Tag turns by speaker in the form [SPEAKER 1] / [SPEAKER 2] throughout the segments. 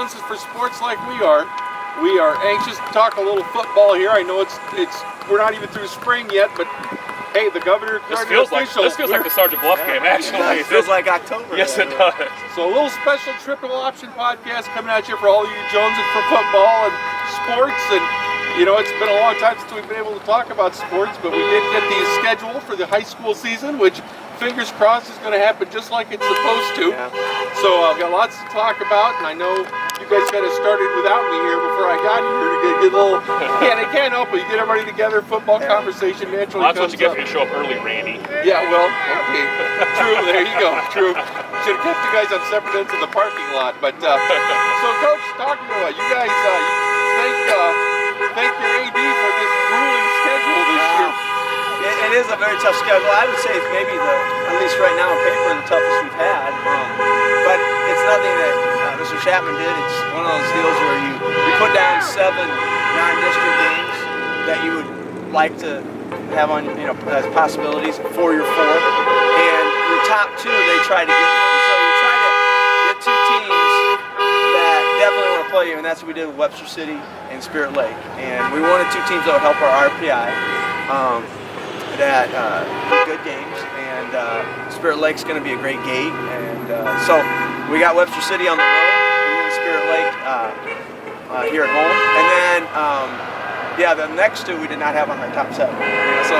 [SPEAKER 1] Joneses for sports like we are anxious to talk a little football here. I know it's we're not even through spring yet, but hey, the governor.
[SPEAKER 2] This feels like the Sergeant Bluff game. Actually,
[SPEAKER 3] it feels like October.
[SPEAKER 2] Yes, it does.
[SPEAKER 1] So a little special triple option podcast coming at you for all you Joneses for football and sports. And you know, it's been a long time since we've been able to talk about sports, but we did get the schedule for the high school season, which fingers crossed is going to happen just like it's supposed to.
[SPEAKER 3] Yeah.
[SPEAKER 1] So I've got lots to talk about, and I know you guys kind of started without me here before I got here to get a little. They can't help it. You get everybody together, football conversation naturally.
[SPEAKER 2] Well, that's what you get when you show up early, Randy.
[SPEAKER 1] Yeah, well, okay, true. There you go. True. Should have kept you guys on separate ends of the parking lot. But so, Coach, talking about you guys, thank your AD for this grueling schedule this year.
[SPEAKER 3] It is a very tough schedule. I would say it's maybe at least right now on paper, the toughest we've had. But it's nothing that Mr. Chapman did. It's one of those deals where you put down 7 non-district games that you would like to have on, as possibilities for your 4. And your top 2, they try to get you. So you try to get 2 teams that definitely want to play you, and that's what we did with Webster City and Spirit Lake. And we wanted 2 teams that would help our RPI. That good games, and Spirit Lake's going to be a great gate, and so we got Webster City on the road, and then Spirit Lake here at home, and then the next 2 we did not have on our top 7. So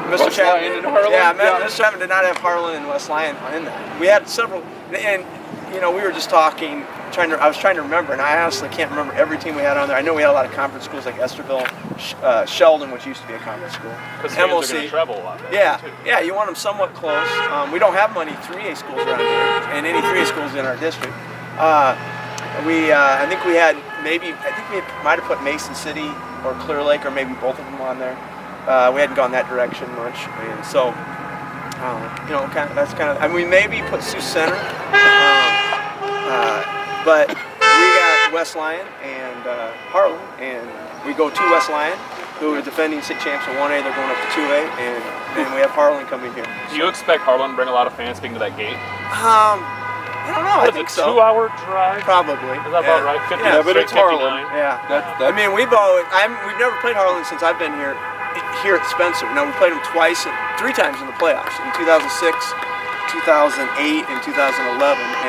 [SPEAKER 3] Mr. Chapman
[SPEAKER 1] and Harlan,
[SPEAKER 3] Mr. Chapman did not have Harlan and West Lyon in that. We had several, and we were just talking. I was trying to remember, and I honestly can't remember every team we had on there. I know we had a lot of conference schools like Esterville, Sheldon, which used to be a conference school.
[SPEAKER 2] Because they're going to travel a lot.
[SPEAKER 3] Yeah, you want them somewhat close. We don't have many 3A schools around here, and any 3A schools in our district. I think we might have put Mason City or Clear Lake, or maybe both of them on there. We hadn't gone that direction much, and so we maybe put Sioux Center. But we got West Lyon and Harlan, and we go to West Lyon, who are defending state champs in 1A. They're going up to 2A, and then we have Harlan coming here.
[SPEAKER 2] Do you expect Harlan to bring a lot of fans being to that gate?
[SPEAKER 3] I don't know. I think so.
[SPEAKER 2] 2-hour drive?
[SPEAKER 3] Probably.
[SPEAKER 2] Is that about right? 50,
[SPEAKER 1] yeah, but it's Harlan.
[SPEAKER 3] Yeah. We've never played Harlan since I've been here at Spencer. Now we played them 3 times in the playoffs in 2006, 2008, and 2011,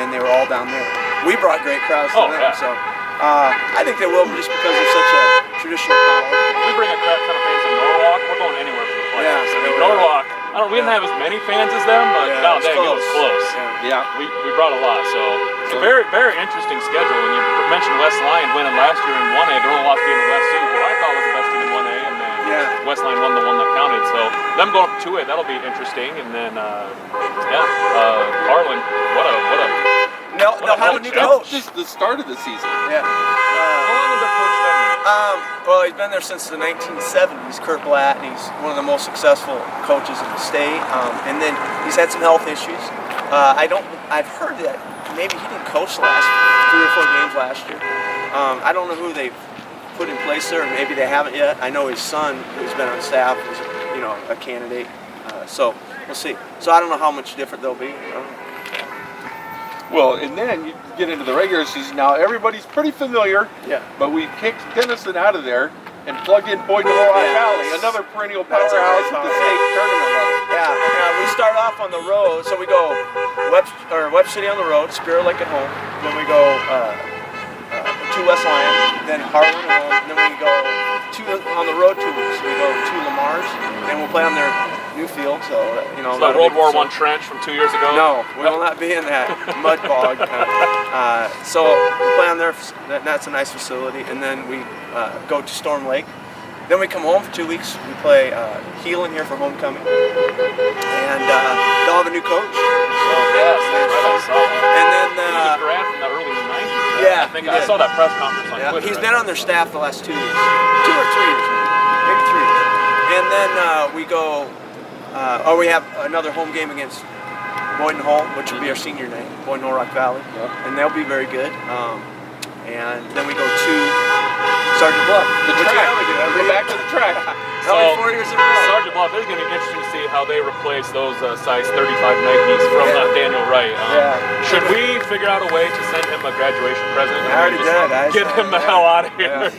[SPEAKER 3] and they were all down there. We brought great crowds to them, so I think they will just because they're such a traditional power.
[SPEAKER 2] We bring a crowd ton of fans in Norwalk. We're going anywhere for the playoffs.
[SPEAKER 3] Yeah,
[SPEAKER 2] Norwalk. We didn't have as many fans as them, but it was close.
[SPEAKER 1] Yeah.
[SPEAKER 2] We brought a lot, so it's a very, very interesting schedule. When you mentioned West Lyon winning last year in 1A, they're only lost game in West Sioux, who I thought was the best team in 1A, and then West Lyon won the one that counted. So them going up to 2A, that'll be interesting. And then Harlan, what a
[SPEAKER 3] They'll have a new coach.
[SPEAKER 1] Just the start of the season.
[SPEAKER 3] Yeah.
[SPEAKER 2] How long has their coach been there?
[SPEAKER 3] Well, he's been there since the 1970s, Kurt Blatt, and he's one of the most successful coaches in the state. And then he's had some health issues. I've heard that maybe he didn't coach the last 3 or 4 games last year. I don't know who they've put in place there, and maybe they haven't yet. I know his son, who's been on staff, is a candidate. So we'll see. So I don't know how much different they'll be.
[SPEAKER 1] Well, and then you get into the regular season. Now everybody's pretty familiar.
[SPEAKER 3] Yeah.
[SPEAKER 1] But we kicked Denison out of there and plugged in Boyd and Rock Valley, another perennial powerhouse at the state tournament level.
[SPEAKER 3] Yeah. We start off on the road, so we go Webster City on the road, Spirit Lake at home. Then we go to West Lyon, then Harlan at home. And then we go on the road 2 weeks. We go to Lamar's, and we'll play on their new field. So
[SPEAKER 2] It's like World War I trench from 2 years ago.
[SPEAKER 3] No, we will not be in that mud bog. So we play on there. That's a nice facility, and then we go to Storm Lake. Then we come home for 2 weeks. We play Heelan here for homecoming, and they'll have a new coach. So, and then
[SPEAKER 2] he was a grad from the early 90s.
[SPEAKER 3] Yeah,
[SPEAKER 2] I think I saw that press conference on Twitter.
[SPEAKER 3] He's been on their staff the last 2 years, 2 or 3 years, maybe 3 years. And then we go. We have another home game against Boyd and Hull, which will be our senior night, Boyd and Hull Rock Valley, and they'll be very good. And then we go to Sergeant Bluff.
[SPEAKER 1] The
[SPEAKER 3] Which
[SPEAKER 1] track.
[SPEAKER 3] we do.
[SPEAKER 1] Go back to the track.
[SPEAKER 2] So,
[SPEAKER 3] That'll be 4 years in a row.
[SPEAKER 2] Sergeant Bluff, it's going to be interesting to see how they replace those size 35 Nikes from Daniel Wright. Should we figure out a way to send him a graduation present?
[SPEAKER 3] I already did.
[SPEAKER 2] Get him the hell out of here.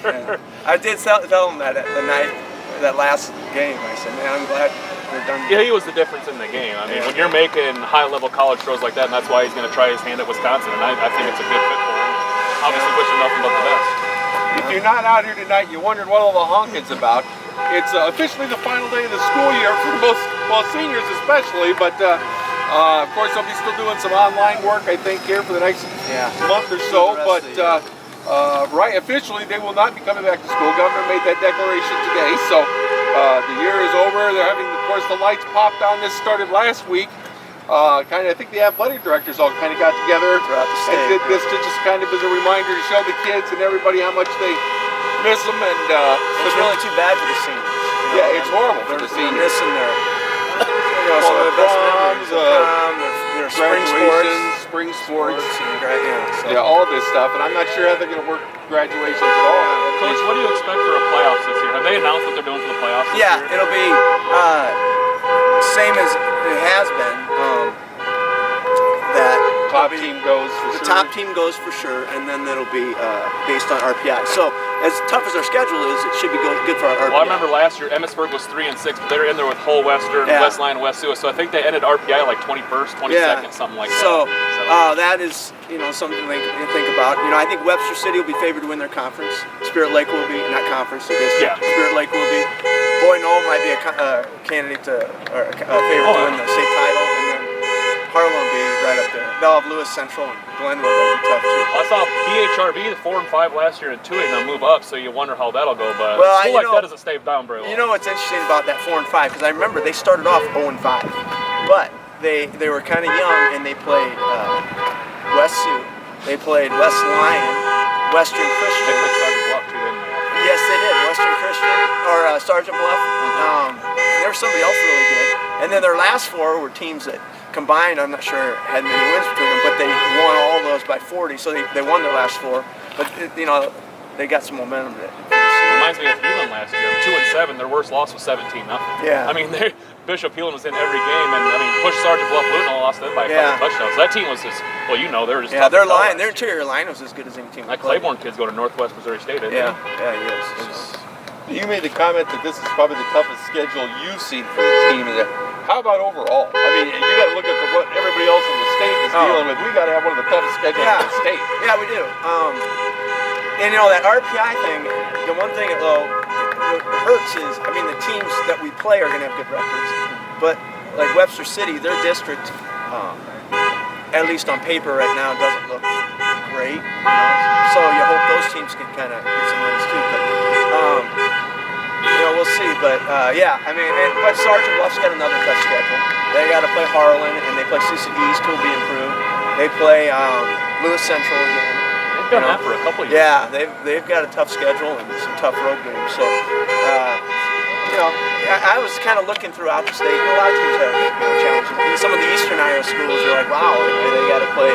[SPEAKER 3] I did tell him that at the night, that last game. I said, man, I'm glad we're done.
[SPEAKER 2] Yeah, he was the difference in the game. I mean, when you're making high-level college throws like that, and that's why he's going to try his hand at Wisconsin, and I think it's a good fit for him. Obviously, wish him nothing but the best.
[SPEAKER 1] If you're not out here tonight, you wondered what all the honking's about. It's officially the final day of the school year for most seniors especially, but of course they'll be still doing some online work, I think, here for the next month or so. But right, officially they will not be coming back to school. Governor made that declaration today, so the year is over. They're having, of course, the lights popped on. This started last week. I think the athletic directors all kind of got together
[SPEAKER 3] throughout the state,
[SPEAKER 1] and did this to just kind of as a reminder to show the kids and everybody how much they miss them. And
[SPEAKER 3] it's really too bad for the seniors. You know,
[SPEAKER 1] it's horrible for the seniors.
[SPEAKER 3] They're missing their, some of the best memories. Their
[SPEAKER 1] spring sports,
[SPEAKER 3] and,
[SPEAKER 1] all this stuff. And I'm not sure how they're going to work graduations at all.
[SPEAKER 2] Coach, what do you expect for a playoffs this year? Have they announced what they're doing for the playoffs this year?
[SPEAKER 3] It'll be same as it has been. That
[SPEAKER 1] top team goes for
[SPEAKER 3] the
[SPEAKER 1] sure.
[SPEAKER 3] top team goes for sure, and then it'll be based on RPI. So as tough as our schedule is, it should be good for our RPI.
[SPEAKER 2] Well, I remember last year Emmitsburg was 3-6, but they were in there with Hull Western, West Line, West Sioux. So I think they ended RPI like 21st, 22nd, something like that.
[SPEAKER 3] So that is something to think about. I think Webster City will be favored to win their conference. Spirit Lake will be not conference. Spirit Lake will be. Boy Knoll might be a candidate or a favorite to win the state title, and then Harlan will be right up there. They'll have Lewis Central and Glenwood. That'll be tough too.
[SPEAKER 2] I saw BHRB, the 4 and 5 last year, and 2-8 now move up. So you wonder how that'll go. But
[SPEAKER 3] well,
[SPEAKER 2] school like that doesn't stay down very long.
[SPEAKER 3] You know what's interesting about that 4 and 5? Because I remember they started off 0 and 5, but they were kind of young, and they played West Sioux, they played West Lyon, Western Christian.
[SPEAKER 2] They played Sergeant Bluff too, didn't they?
[SPEAKER 3] Yes, they did. Western Christian or Sergeant Bluff. There was somebody else really good, and then their last 4 were teams that combined, I'm not sure, had many wins between them, but they won all those by 40, so they won their last 4. But they got some momentum.
[SPEAKER 2] Reminds me of Heelan last year, 2 and 7. Their worst loss was 17-0.
[SPEAKER 3] Yeah.
[SPEAKER 2] I mean, Bishop Heelan was in every game, and pushed Sergeant Bluff Luton, lost them by a couple touchdowns. That team was just, they were just tough.
[SPEAKER 3] Their interior line was as good as any team.
[SPEAKER 2] That Claiborne kid's go to Northwest Missouri State, didn't he?
[SPEAKER 3] Yeah, he is.
[SPEAKER 1] You made the comment that this is probably the toughest schedule you've seen for the team. How about overall? I mean, you got to look at what everybody else in the state is dealing with. We got to have one of the toughest schedules in the state.
[SPEAKER 3] Yeah, we do. And that RPI thing, the one thing though that hurts is, the teams that we play are going to have good records, but like Webster City, their district, at least on paper right now, doesn't look great. So you hope those teams can kind of get some wins too. But we'll see. But but Sergeant Bluff's got another tough schedule. They got to play Harlan, and they play Cecil East, who'll be improved. They play Lewis Central again.
[SPEAKER 2] They've done that for a couple of years.
[SPEAKER 3] Yeah, they've got a tough schedule and some tough road games. So I was kind of looking throughout the state, and a lot of teams have challenges. Some of the Eastern Iowa schools are like, wow, they got to play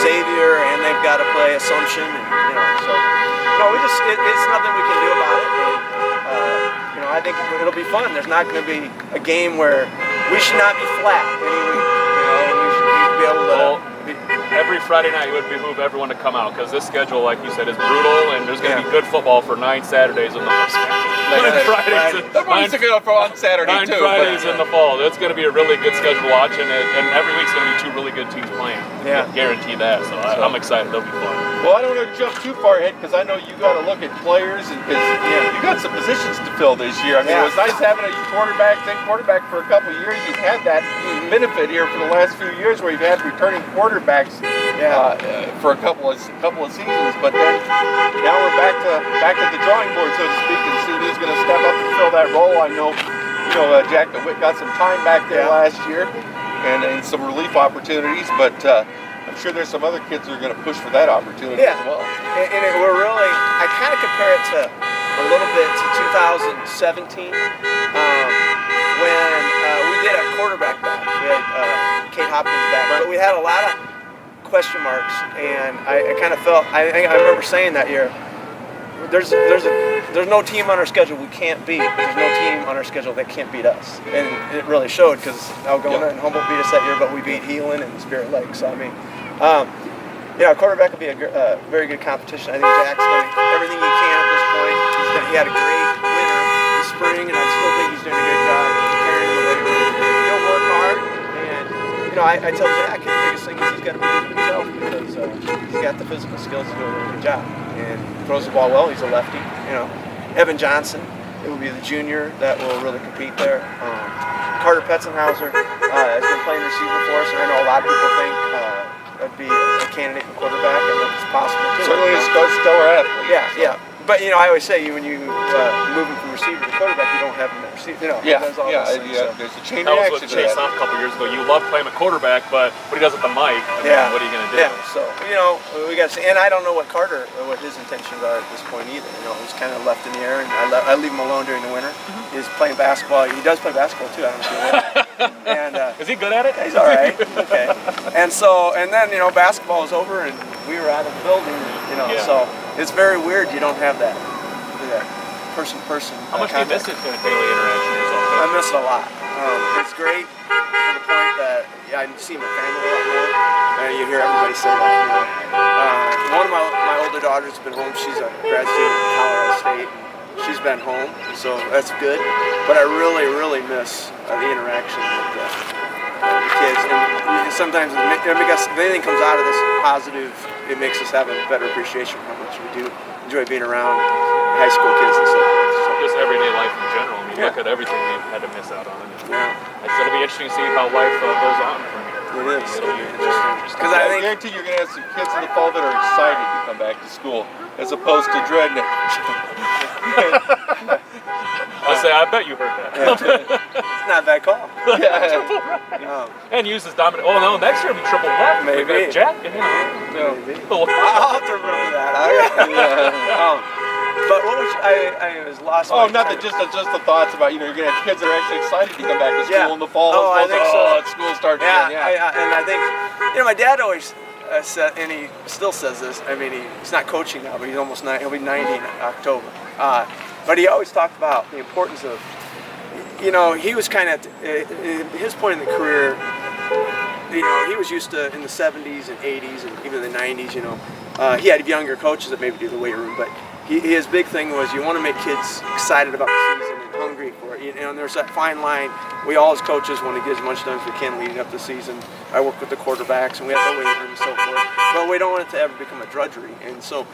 [SPEAKER 3] Xavier, and they've got to play Assumption, and it's nothing we can do about it. And, I think it'll be fun. There's not going to be a game where we should not be flat any week. We should be able to.
[SPEAKER 2] Every Friday night it would behoove everyone to come out, because this schedule, like you said, is brutal, and there's going to be good football for 9 Saturdays in the fall. 9 Fridays
[SPEAKER 1] on Saturday
[SPEAKER 2] 9
[SPEAKER 1] too.
[SPEAKER 2] Fridays in the fall. It's going to be a really good schedule to watch, and every week's going to be 2 really good teams playing.
[SPEAKER 3] Yeah,
[SPEAKER 2] guarantee that. So I'm excited. It'll be fun.
[SPEAKER 1] Well, I don't want to jump too far ahead, because I know you got to look at players, and because you got some positions to fill this year. I mean, it was nice having a quarterback for a couple of years. You've had that benefit here for the last few years, where you've had returning quarterbacks for a couple of seasons, but then now we're back to the drawing board, so to speak, and see who's going to step up and fill that role. I know, Jack DeWitt got some time back there last year, and some relief opportunities, but I'm sure there's some other kids who are going to push for that opportunity as well.
[SPEAKER 3] We're really, I kind of compare it to a little bit to 2017 when we did a quarterback back. We had Kate Hopkins back, but we had a lot of question marks, and I kind of felt, I remember saying that year, there's no team on our schedule we can't beat. There's no team on our schedule that can't beat us, and it really showed because Algona and Humboldt beat us that year, but we beat Heelan and Spirit Lake. So I mean, quarterback will be a very good competition. I think Jack's done everything he can at this point. He had a great winter this spring, and I still think he's doing a good job carrying the weight room. He'll work hard, and I tell Jack the biggest thing is he's got to believe in himself because he's got the physical skills to do a really good job. And throws the ball well. He's a lefty. Evan Johnson, it will be the junior that will really compete there. Carter Petzenhauser has been playing receiver for us, and I know a lot of people think that'd be a candidate for quarterback, and it's possible too.
[SPEAKER 1] Certainly a stellar athlete.
[SPEAKER 3] Yeah. But I always say when you move him from receiver to quarterback, you don't have him at receiver. There's all those things, so.
[SPEAKER 1] There's a chain
[SPEAKER 2] That was
[SPEAKER 1] reaction
[SPEAKER 2] what
[SPEAKER 1] to
[SPEAKER 2] Chase
[SPEAKER 1] that.
[SPEAKER 2] off a couple years ago. You love playing at quarterback, but what he does with the mic, what are you going to do?
[SPEAKER 3] Yeah, so we got to see, and I don't know what his intentions are at this point either. He's kind of left in the air, and I leave him alone during the winter. He's playing basketball. He does play basketball too. I don't know if you know. And
[SPEAKER 2] is he good at it?
[SPEAKER 3] He's all right. Okay. And then basketball was over, and we were out of the building. So it's very weird. You don't have that person-to-person.
[SPEAKER 2] How much do you miss it in a daily interaction yourself?
[SPEAKER 3] I miss it a lot. It's great to the point that I see my family a lot more, and you hear everybody say that. One of my older daughters has been home. She's a grad student at Colorado State. She's been home, so that's good. But I really, really miss the interaction with the kids. And sometimes, because if anything comes out of this positive, it makes us have a better appreciation for how much we do enjoy being around high school kids and so forth. So.
[SPEAKER 2] Just everyday life in general. I mean, look at everything we've had to miss out on. It'll be interesting to see how life goes on from here.
[SPEAKER 3] It is.
[SPEAKER 2] It'll be interesting.
[SPEAKER 3] Because I
[SPEAKER 1] guarantee you're going to have some kids in the fall that are excited to come back to school, as opposed to dreading it.
[SPEAKER 2] I bet you heard that.
[SPEAKER 3] It's not a bad call.
[SPEAKER 2] And use this dominant. Oh no, next year it'll be triple left.
[SPEAKER 3] Maybe.
[SPEAKER 2] Jack.
[SPEAKER 3] Maybe. I'll have to remember that. But what was I was lost.
[SPEAKER 1] Oh, nothing. Just the thoughts about you're going to have kids that are actually excited to come back to school in the fall.
[SPEAKER 3] I think so.
[SPEAKER 1] School starts again.
[SPEAKER 3] And I think my dad always said, and he still says this. I mean, he's not coaching now, but he's almost 90. He'll be 90 in October. But he always talked about the importance of, he was kind of at his point in the career. He was used to in the 70s and 80s and even the 90s. He had younger coaches that maybe do the weight room, but his big thing was you want to make kids excited about the season and hungry for it. And there's that fine line. We all as coaches want to get as much done as we can leading up to the season. I work with the quarterbacks, and we have the weight room and so forth. But we don't want it to ever become a drudgery. And so,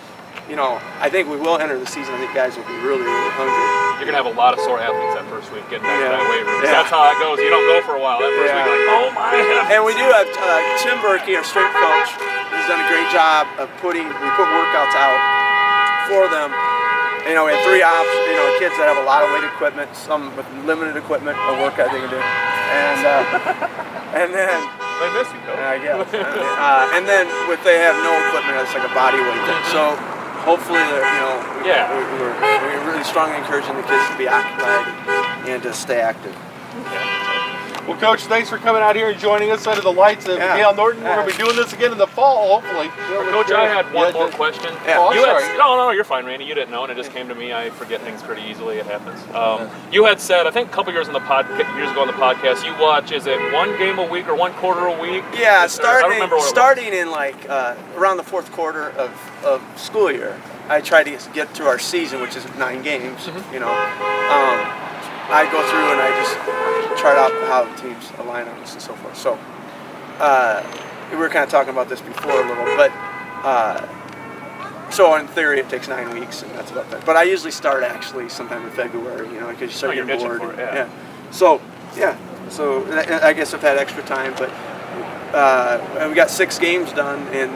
[SPEAKER 3] I think we will enter the season. I think guys will be really, really hungry.
[SPEAKER 2] You're going to have a lot of sore athletes that first week getting back to that weight room. That's how it goes. You don't go for a while. That first week, you're like, oh my heavens.
[SPEAKER 3] And we do have Tim Berkey, our strength coach. He's done a great job of we put workouts out for them. We have 3 options, kids that have a lot of weight equipment, some with limited equipment, a workout they can do. And then
[SPEAKER 2] they miss you, Coach.
[SPEAKER 3] I guess. And then if they have no equipment, it's like a body weight thing. So hopefully, we're really strongly encouraging the kids to be occupied and to stay active.
[SPEAKER 1] Well, Coach, thanks for coming out here and joining us under the lights of Gail Norton. We're going to be doing this again in the fall, hopefully.
[SPEAKER 2] Coach, I had one more question.
[SPEAKER 1] Oh, sorry.
[SPEAKER 2] No, you're fine, Randy. You didn't know, and it just came to me. I forget things pretty easily. It happens. You had said, I think a couple years ago on the podcast, you watch, is it 1 game a week or 1 quarter a week?
[SPEAKER 3] Yeah,
[SPEAKER 2] I don't remember what
[SPEAKER 3] starting in around the 4th quarter of school year. I try to get through our season, which is 9 games. I go through and I just chart out how the teams align on us and so forth. So we were kind of talking about this before a little, but so in theory it takes 9 weeks, and that's about that. But I usually start actually sometime in February, because you start getting bored.
[SPEAKER 2] For it,
[SPEAKER 3] So I guess I've had extra time, but we got 6 games done, and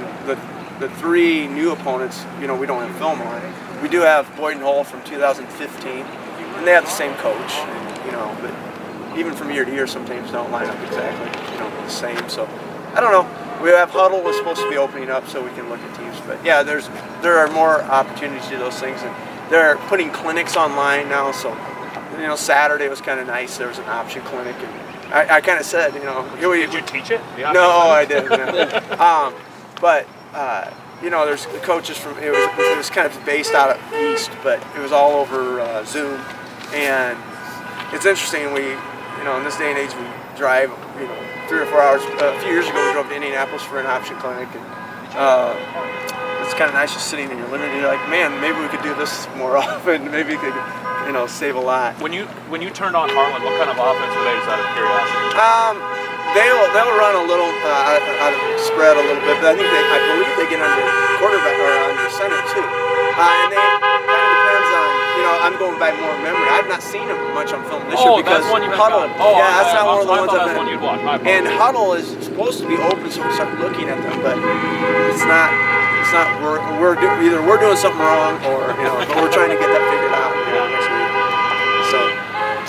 [SPEAKER 3] the 3 new opponents, we don't have film on. We do have Boyden Hull from 2015. And they have the same coach, but even from year to year, some teams don't line up exactly, the same. So I don't know. We have Huddle was supposed to be opening up so we can look at teams, but yeah, there are more opportunities to do those things, and they're putting clinics online now. So Saturday was kind of nice. There was an option clinic, and I kind of said,
[SPEAKER 2] Did you teach it?
[SPEAKER 3] No, I didn't. But you know, there's coaches from, it was kind of based out of East, but it was all over Zoom. And it's interesting, you know, in this day and age, we drive, you know, 3 or 4 hours. A few years ago, we drove to Indianapolis for an option clinic, and it's kind of nice just sitting in your living room. You're like, man, maybe we could do this more often. Maybe we could, you know, save a lot.
[SPEAKER 2] When you turned on Harlan, what kind of offense were they, just out of curiosity?
[SPEAKER 3] They'll run a little out of spread a little bit, but I believe they get under quarterback or under center too. And they kind of depends on, you know, I'm going by more memory. I've not seen them much on film this year because
[SPEAKER 2] that's one you
[SPEAKER 3] Huddle. Yeah, that's not one of the ones I've
[SPEAKER 2] been.
[SPEAKER 3] And Huddle is supposed to be open, so we start looking at them, but it's not. Either we're doing something wrong, or you know, but we're trying to get that figured out, you know, next week.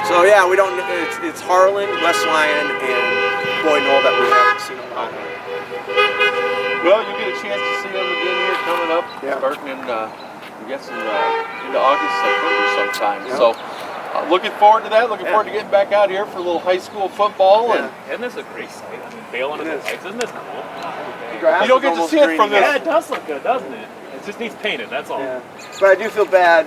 [SPEAKER 3] So yeah, we don't. It's Harlan, West Lyon, and Boyd Knoll that we haven't seen a lot.
[SPEAKER 1] Well, you get a chance to see them again here coming up, starting in, I'm guessing, into August, September sometime. Yeah. So, looking forward to that. Looking forward to getting back out here for a little high school football.
[SPEAKER 2] And isn't this a great site? I mean, Bale and his lights. Isn't this cool?
[SPEAKER 1] You don't get to see it from this.
[SPEAKER 2] Yeah, it does look good, doesn't it? It just needs painted. That's all.
[SPEAKER 3] Yeah. But I do feel bad.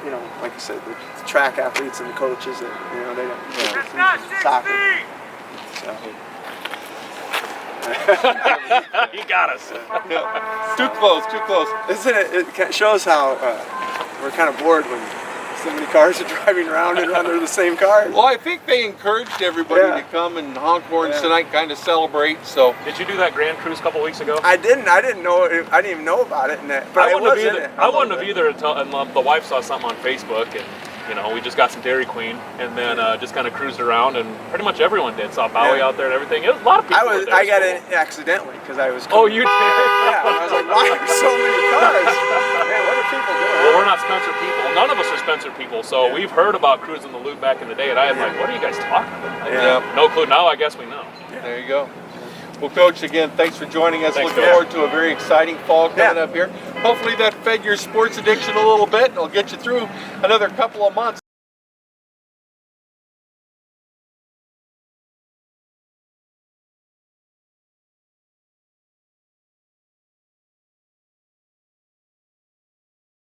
[SPEAKER 3] You know, like I said, the track athletes and the coaches, that, you know, they don't. It's not soccer. So.
[SPEAKER 2] You got us.
[SPEAKER 1] Yeah. Too close.
[SPEAKER 3] Isn't it? It shows how we're kind of bored when so many cars are driving around and under the same car.
[SPEAKER 1] Well, I think they encouraged everybody to come and honk horns tonight, kind of celebrate. So,
[SPEAKER 2] did you do that Grand Cruise a couple weeks ago?
[SPEAKER 3] I didn't. I didn't know. I didn't even know about it. But
[SPEAKER 2] I wouldn't have either until the wife saw something on Facebook, and you know, we just got some Dairy Queen, and then just kind of cruised around, and pretty much everyone did. Saw Bowie out there and everything. It was a lot of people.
[SPEAKER 3] I got in accidentally because I was.
[SPEAKER 2] Oh, you did?
[SPEAKER 3] Yeah. I was like, why are so many cars? Man, what are people doing?
[SPEAKER 2] Well, we're not Spencer people. None of us are Spencer people, so we've heard about cruising the loop back in the day, and I was like, what are you guys talking about? Like, no clue. Now I guess we know.
[SPEAKER 1] There you go. Well, Coach, again, thanks for joining us.
[SPEAKER 2] Thanks,
[SPEAKER 1] Looking forward to a very exciting fall coming up here. Hopefully that fed your sports addiction a little bit, and it'll get you through another couple of months.